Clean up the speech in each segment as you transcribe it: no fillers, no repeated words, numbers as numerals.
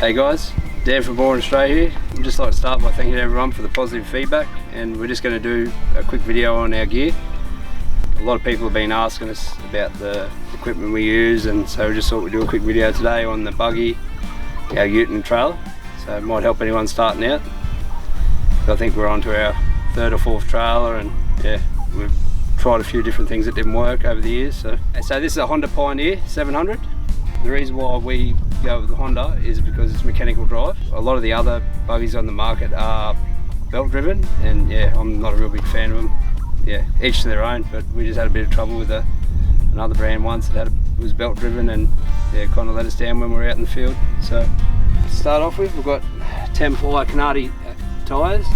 Hey guys, Dan from Boaring here. I'd just like to start by thanking everyone for the positive feedback, and we're just going to do a quick video on our gear. A lot of people have been asking us about the equipment we use, and so we just thought we'd do a quick video today on the buggy, our ute and trailer, so it might help anyone starting out. So I think we're on to our third or fourth trailer, and yeah, we've tried a few different things that didn't work over the years. So this is a Honda Pioneer 700. The reason why we go with the Honda is because it's mechanical drive. A lot of the other buggies on the market are belt driven, and yeah, I'm not a real big fan of them. Yeah, each to their own, but we just had a bit of trouble with another brand once that was belt driven, and yeah, kind of let us down when we were out in the field. So to start off with, we've got 10 ply Canardi tyres,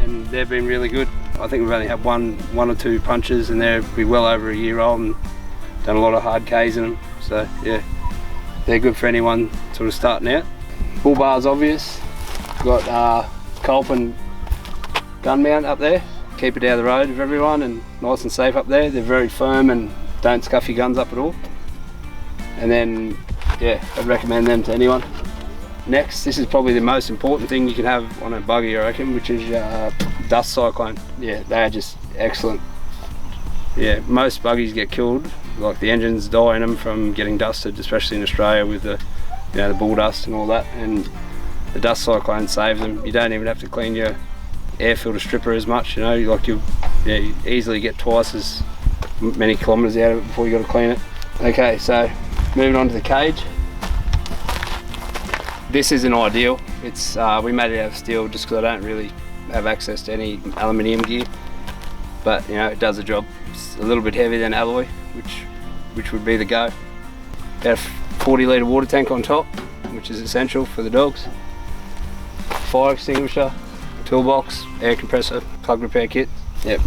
and they've been really good. I think we've only had one or two punches, and they're well over a year old and done a lot of hard Ks in them. So yeah, they're good for anyone sort of starting out. Bull bar's obvious. Got Culp and gun mount up there. Keep it out of the road of everyone and nice and safe up there. They're very firm and don't scuff your guns up at all. And then yeah, I'd recommend them to anyone. Next, this is probably the most important thing you can have on a buggy, I reckon, which is dust Cyclone. Yeah, they are just excellent. Yeah, most buggies get killed, like the engines die in them from getting dusted, especially in Australia with the, you know, the bull dust and all that. And the dust Cyclone saves them. You don't even have to clean your air filter stripper as much. You know, you easily get twice as many kilometres out of it before you got to clean it. Okay, so moving on to the cage. This isn't ideal. It's we made it out of steel just because I don't really have access to any aluminium gear, but you know, it does the job. It's a little bit heavier than alloy, which would be the go. About a 40 litre water tank on top, which is essential for the dogs. Fire extinguisher, toolbox, air compressor, plug repair kit. Yep.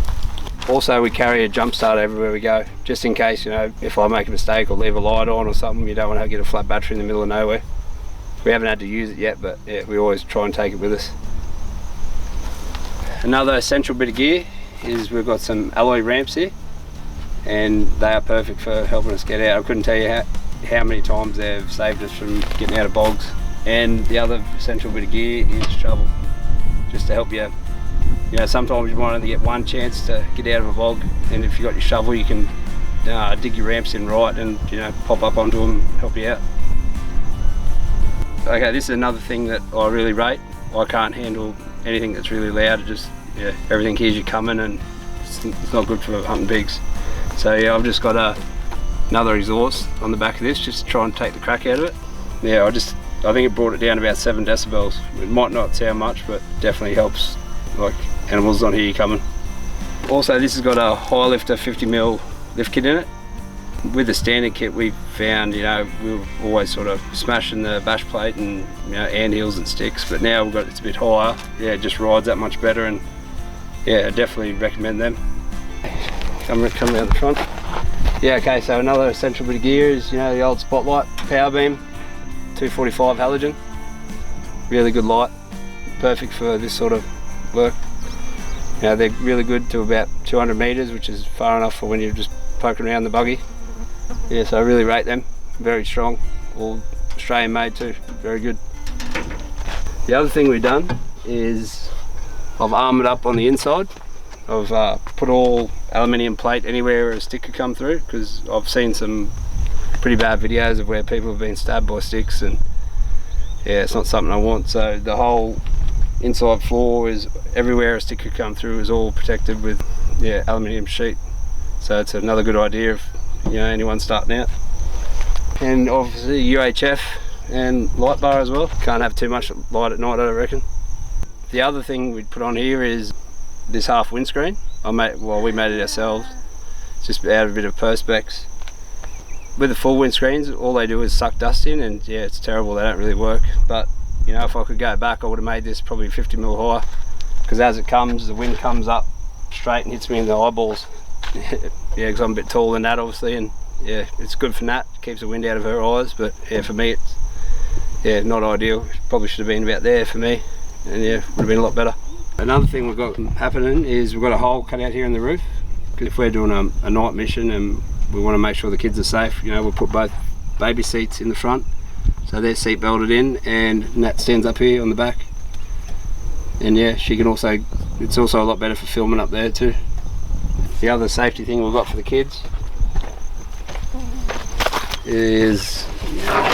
Also, we carry a jump start everywhere we go, just in case, you know, if I make a mistake or leave a light on or something, you don't want to get a flat battery in the middle of nowhere. We haven't had to use it yet, but yeah, we always try and take it with us. Another essential bit of gear is we've got some alloy ramps here, and they are perfect for helping us get out. I couldn't tell you how many times they've saved us from getting out of bogs. And the other essential bit of gear is shovel, just to help you. You know, sometimes you might only get one chance to get out of a bog, and if you've got your shovel, you can dig your ramps in right and, you know, pop up onto them, help you out. Okay, this is another thing that I really rate. I can't handle anything that's really loud. It just, yeah, everything hears you coming, and it's not good for hunting pigs. So yeah, I've just got another exhaust on the back of this just to try and take the crack out of it. Yeah, I think it brought it down about 7 decibels. It might not sound much, but definitely helps, like animals don't hear you coming. Also, this has got a high lifter 50mm lift kit in it. With the standard kit, we found, you know, we were always sort of smashing the bash plate and, you know, ant heels and sticks, but now we've got it's a bit higher. Yeah, it just rides that much better, and yeah, I definitely recommend them. Come around the front. Yeah, okay, so another essential bit of gear is, you know, the old spotlight, power beam, 245 halogen. Really good light, perfect for this sort of work. You know, they're really good to about 200 metres, which is far enough for when you're just poking around the buggy. Yeah, so I really rate them. Very strong, all Australian made too, very good. The other thing we've done is I've armoured up on the inside. I've put all aluminium plate anywhere a stick could come through, because I've seen some pretty bad videos of where people have been stabbed by sticks, and yeah, it's not something I want. So the whole inside floor is everywhere a stick could come through is all protected with, yeah, aluminium sheet. So it's another good idea if, you know, anyone starting out. And obviously UHF and light bar as well. Can't have too much light at night, I reckon. The other thing we'd put on here is this half windscreen. We made it ourselves. It's just out of a bit of Perspex. With the full windscreens, all they do is suck dust in, and yeah, it's terrible. They don't really work. But you know, if I could go back, I would have made this probably 50mm higher, because as it comes, the wind comes up straight and hits me in the eyeballs. Yeah, because I'm a bit taller than that, obviously, and yeah, it's good for Nat, keeps the wind out of her eyes, but yeah, for me it's, yeah, not ideal. Probably should have been about there for me, and yeah, would have been a lot better. Another thing we've got happening is we've got a hole cut out here in the roof. If we're doing a night mission and we want to make sure the kids are safe, you know, we'll put both baby seats in the front, so So they're seat belted in, and Nat stands up here on the back. And yeah, she can also, it's also a lot better for filming up there too. The other safety thing we've got for the kids is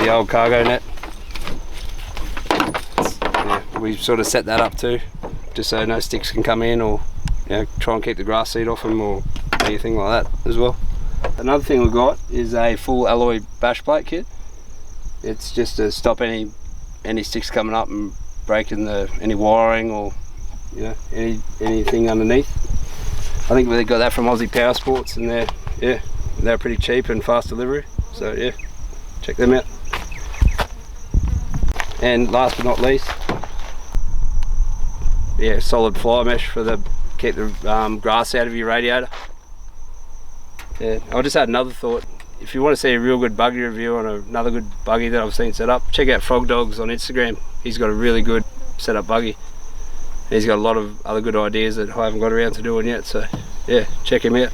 the old cargo net. Yeah, we sort of set that up too, just so no sticks can come in, or try and keep the grass seed off them or anything like that as well. Another thing we've got is a full alloy bash plate kit. It's just to stop any sticks coming up and breaking any wiring or anything underneath. I think we got that from Aussie Power Sports, and they're pretty cheap and fast delivery. So yeah, check them out. And last but not least, solid fly mesh for keep the grass out of your radiator. Yeah, I just had another thought. If you want to see a real good buggy review on another good buggy that I've seen set up, check out Frog Dogs on Instagram. He's got a really good setup buggy. And he's got a lot of other good ideas that I haven't got around to doing yet, so yeah, check him out.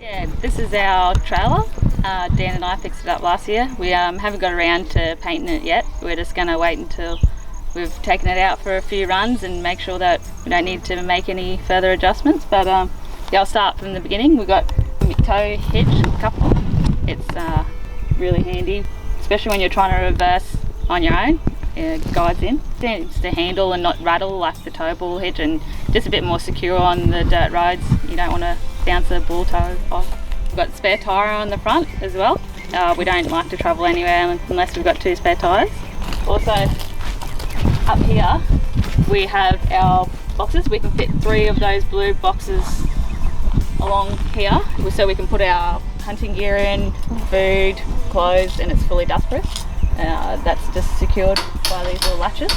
Yeah, this is our trailer. Dan and I fixed it up last year. We haven't got around to painting it yet. We're just going to wait until we've taken it out for a few runs and make sure that we don't need to make any further adjustments. But yeah, I'll start from the beginning. We've got tow hitch couple. It's really handy, especially when you're trying to reverse on your own. Guides in. It's to handle and not rattle like the tow ball hitch, and just a bit more secure on the dirt roads. You don't want to bounce the ball tow off. We've got spare tyre on the front as well. We don't like to travel anywhere unless we've got 2 spare tyres. Also, up here we have our boxes. We can fit 3 of those blue boxes along here, so we can put our hunting gear in, food, clothes, and it's fully dustproof. That's just secured by these little latches.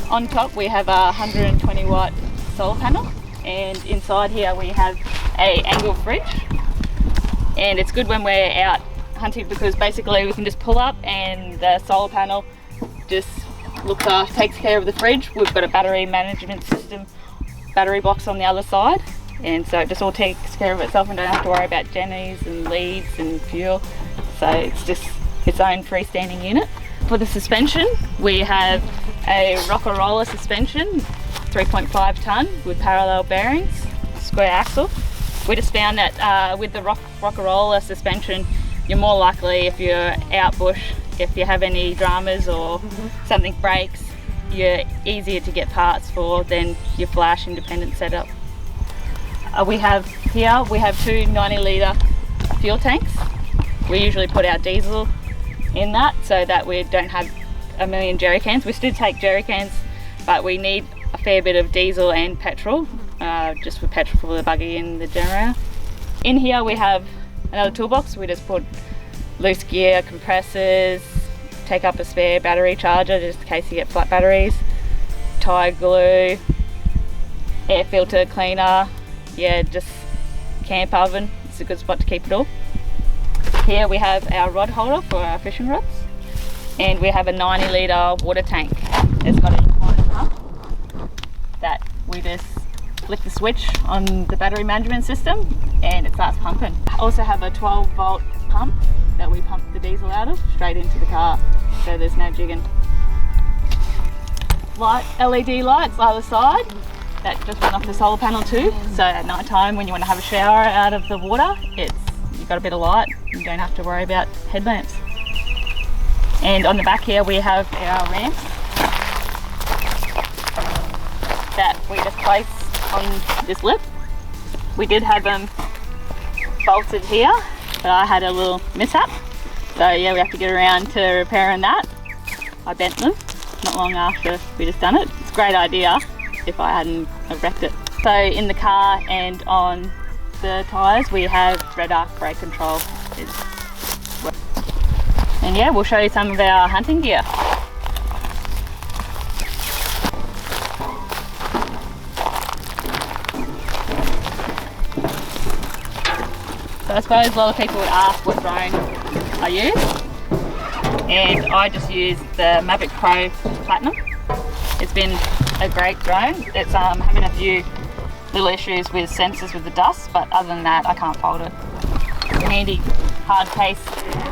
On top we have a 120 watt solar panel, and inside here we have a angle fridge, and it's good when we're out hunting because basically we can just pull up and the solar panel just takes care of the fridge. We've got a battery management system, battery box on the other side, and so it just all takes care of itself and don't have to worry about jennies and leads and fuel. So it's just its own freestanding unit. For the suspension, we have a rocker roller suspension, 3.5 tonne with parallel bearings, square axle. We just found that with the rocker roller suspension, you're more likely, if you're out bush, if you have any dramas or something breaks, you're easier to get parts for than your flash independent setup. We have 2 90 litre fuel tanks. We usually put our diesel in that so that we don't have a million jerry cans. We still take jerry cans, but we need a fair bit of diesel and petrol, just for petrol for the buggy and the generator. In here we have another toolbox. We just put loose gear, compressors, take up a spare battery charger just in case you get flat batteries, tyre glue, air filter cleaner, just camp oven. It's a good spot to keep it all. Here we have our rod holder for our fishing rods, and we have a 90 litre water tank. It's got an incline pump that we just flick the switch on the battery management system and it starts pumping. I also have a 12 volt pump that we pump the diesel out of straight into the car, so there's no jigging. LED lights either side that just run off the solar panel too, so at night time when you want to have a shower out of the water, you've got a bit of light, you don't have to worry about headlamps. And on the back here we have our ramps that we just place on this lip. We did have them bolted here, but I had a little mishap, so yeah, we have to get around to repairing that. I bent them not long after we just done it. It's a great idea if I hadn't wrecked it. So in the car and on the tyres we have red arc brake control. And yeah, we'll show you some of our hunting gear. So I suppose a lot of people would ask what drone I use, and I just use the Mavic Pro Platinum. It's been a great drone. It's having a few little issues with sensors with the dust, but other than that I can't fault it. It's a handy hard case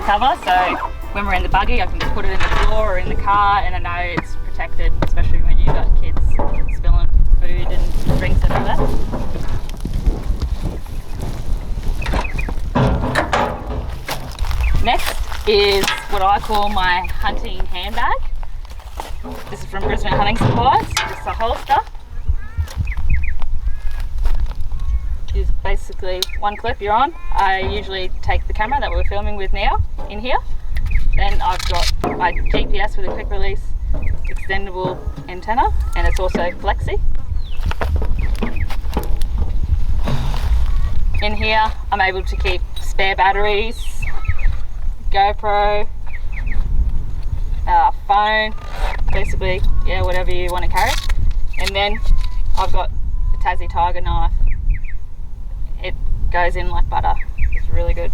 cover, so when we're in the buggy, I can put it in the floor or in the car, and I know it's protected, especially when you've got kids spilling food and drinks and all that. Next is what I call my hunting handbag. This is from Brisbane Hunting Supplies. It's a holster. It's basically one clip you're on. I usually take the camera that we're filming with now in here. Then I've got my GPS with a quick release extendable antenna, and it's also flexi. In here I'm able to keep spare batteries, GoPro, phone, basically, yeah, whatever you want to carry. And then I've got a Tassie Tiger knife. It goes in like butter. It's really good.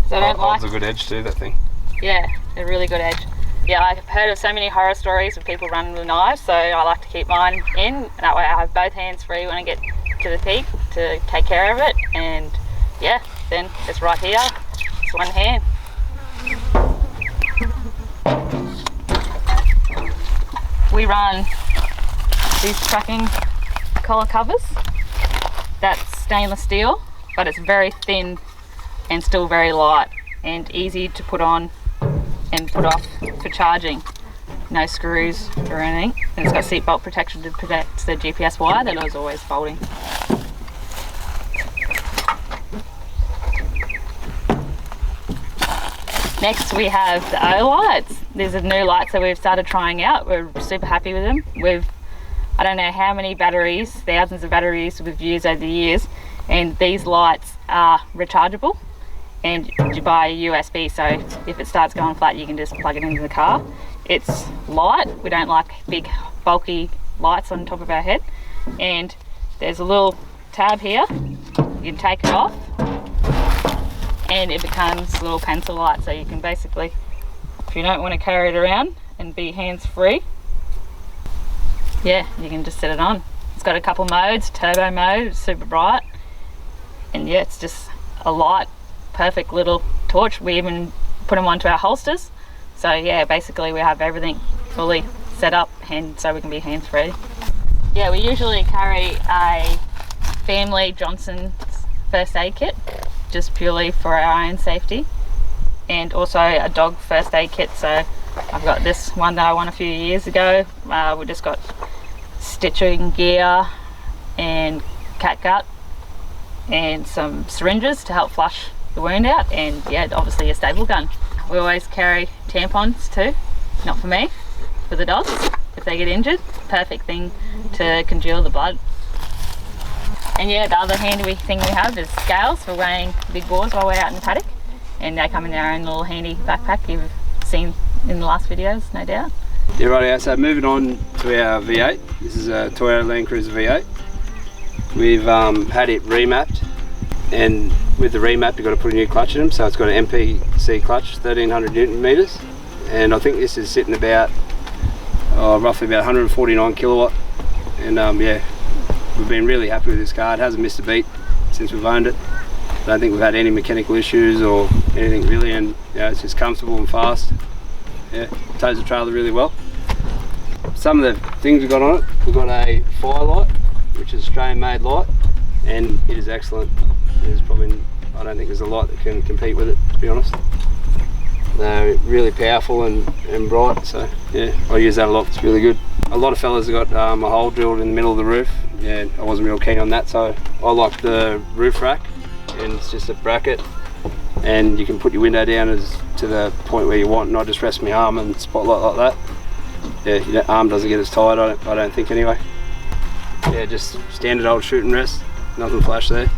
So I don't like. Holds a good edge too, that thing. Yeah, a really good edge. Yeah, I've heard of so many horror stories of people running with knives, so I like to keep mine in. That way I have both hands free when I get to the peak to take care of it. And yeah, then it's right here. It's one hand. We run these tracking collar covers. That's stainless steel, but it's very thin and still very light and easy to put on and put off for charging. No screws or anything. And it's got seatbelt protection to protect the GPS wire that I was always folding. Next we have the O lights. These are new lights that we've started trying out. We're super happy with them. I don't know how many batteries, thousands of batteries we've used over the years, and these lights are rechargeable, and you buy a USB, so if it starts going flat you can just plug it into the car. It's light. We don't like big bulky lights on top of our head, and there's a little tab here. You can take it off and it becomes a little pencil light, so you can basically, if you don't want to carry it around and be hands free, yeah, you can just set it on. It's got a couple modes, turbo mode, it's super bright, and yeah, it's just a light, perfect little torch. We even put them onto our holsters, so yeah, basically we have everything fully set up and so we can be hands free. Yeah, we usually carry a family Johnson's first aid kit, just purely for our own safety, and also a dog first aid kit. So I've got this one that I won a few years ago. We just got stitching gear and catgut and some syringes to help flush the wound out, and yeah, obviously a staple gun. We always carry tampons too, not for me, for the dogs if they get injured. Perfect thing to congeal the blood. And yeah, the other handy thing we have is scales for weighing big boars while we're out in the paddock, and they come in our own little handy backpack you've seen in the last videos, no doubt. Yeah, right, so moving on to our V8. This is a Toyota Land Cruiser V8. We've had it remapped, and with the remap you've got to put a new clutch in them, so it's got an MPC clutch, 1300 Newton meters, and I think this is sitting about roughly about 149 kilowatt, and yeah, we've been really happy with this car. It hasn't missed a beat since we've owned it. I don't think we've had any mechanical issues or anything really, and you know, it's just comfortable and fast. Yeah, tows the trailer really well. Some of the things we've got on it, we've got a fire light, which is Australian made light, and it is excellent. There's probably, I don't think there's a light that can compete with it, to be honest. They're really powerful and bright, so yeah, I use that a lot. It's really good. A lot of fellas have got a hole drilled in the middle of the roof. Yeah, I wasn't real keen on that, so I like the roof rack, and it's just a bracket, and you can put your window down to the point where you want, and I just rest my arm and spotlight like that. Yeah, your arm doesn't get as tired, I don't think anyway. Yeah, just standard old shooting rest, nothing flash there.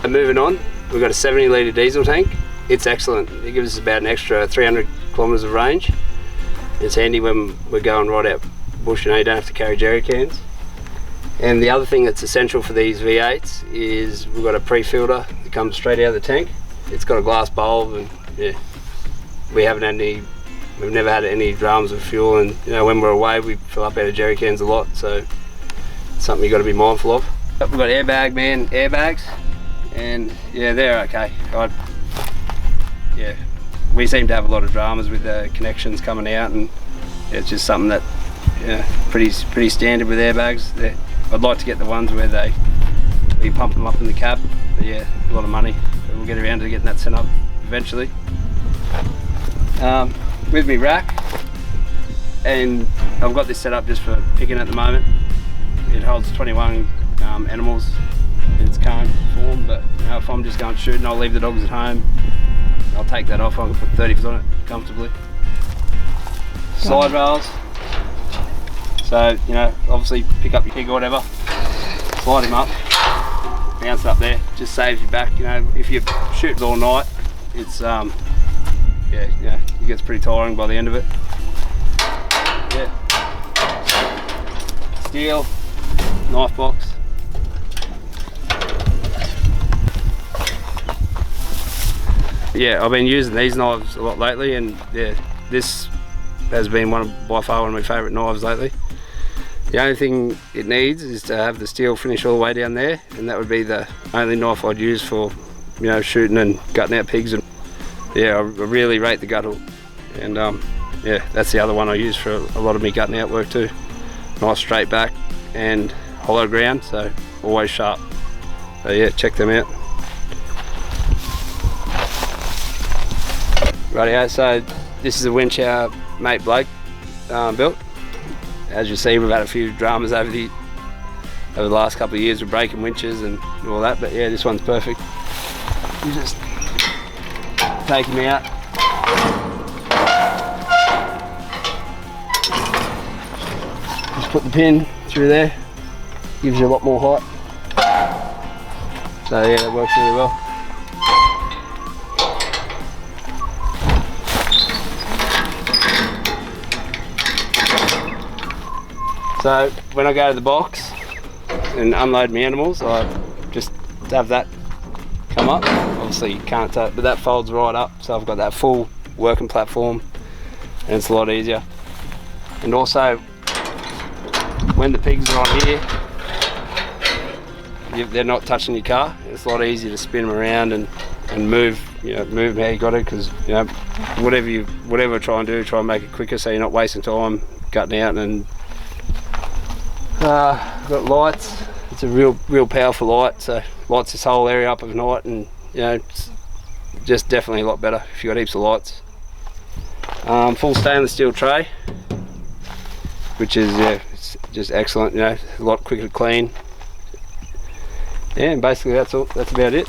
And moving on, we've got a 70 litre diesel tank. It's excellent. It gives us about an extra 300 kilometres of range. It's handy when we're going right out bush, you know, you don't have to carry jerry cans. And the other thing that's essential for these V8s is we've got a pre-filter that comes straight out of the tank. It's got a glass bulb, and yeah, we've never had any dramas with fuel, and you know, when we're away we fill up out of jerry cans a lot, so it's something you've got to be mindful of. We've got airbag man airbags, and yeah, they're okay. yeah, we seem to have a lot of dramas with the connections coming out, and it's just something that, yeah, pretty standard with airbags. I'd like to get the ones where we pump them up in the cab, but yeah, a lot of money. So we'll get around to getting that set up eventually. With me rack, and I've got this set up just for picking at the moment. It holds 21 animals in its current form, but you know, if I'm just going shooting, I'll leave the dogs at home. I'll take that off. I can put 30s on it comfortably. Slide rails. So, you know, obviously pick up your pig or whatever, slide him up, bounce it up there, just saves you back. You know, if you shoot all night, it's yeah, it gets pretty tiring by the end of it. Yeah. Steel, knife box. Yeah, I've been using these knives a lot lately, and yeah, this has been by far one of my favourite knives lately. The only thing it needs is to have the steel finish all the way down there, and that would be the only knife I'd use for, you know, shooting and gutting out pigs. And yeah, I really rate the gut hook, and yeah, that's the other one I use for a lot of me gutting out work too. Nice straight back and hollow ground, so always sharp. So yeah, check them out. Rightio, so this is a winch our mate Blake built. As you see, we've had a few dramas over the last couple of years with breaking winches and all that, but yeah, this one's perfect. You just take him out. Just put the pin through there, gives you a lot more height. So yeah, that works really well. So when I go to the box and unload my animals, I just have that come up. Obviously you can't but that folds right up, so I've got that full working platform, and it's a lot easier. And also when the pigs are on here, they're not touching your car. It's a lot easier to spin them around and move, you know, move how you got it, because you know, whatever I try and do, try and make it quicker so you're not wasting time gutting out. And got lights. It's a real powerful light, so lights this whole area up at night, and you know, it's just definitely a lot better if you've got heaps of lights. Full stainless steel tray, which is, yeah, it's just excellent. You know, a lot quicker to clean. Yeah, and basically that's about it.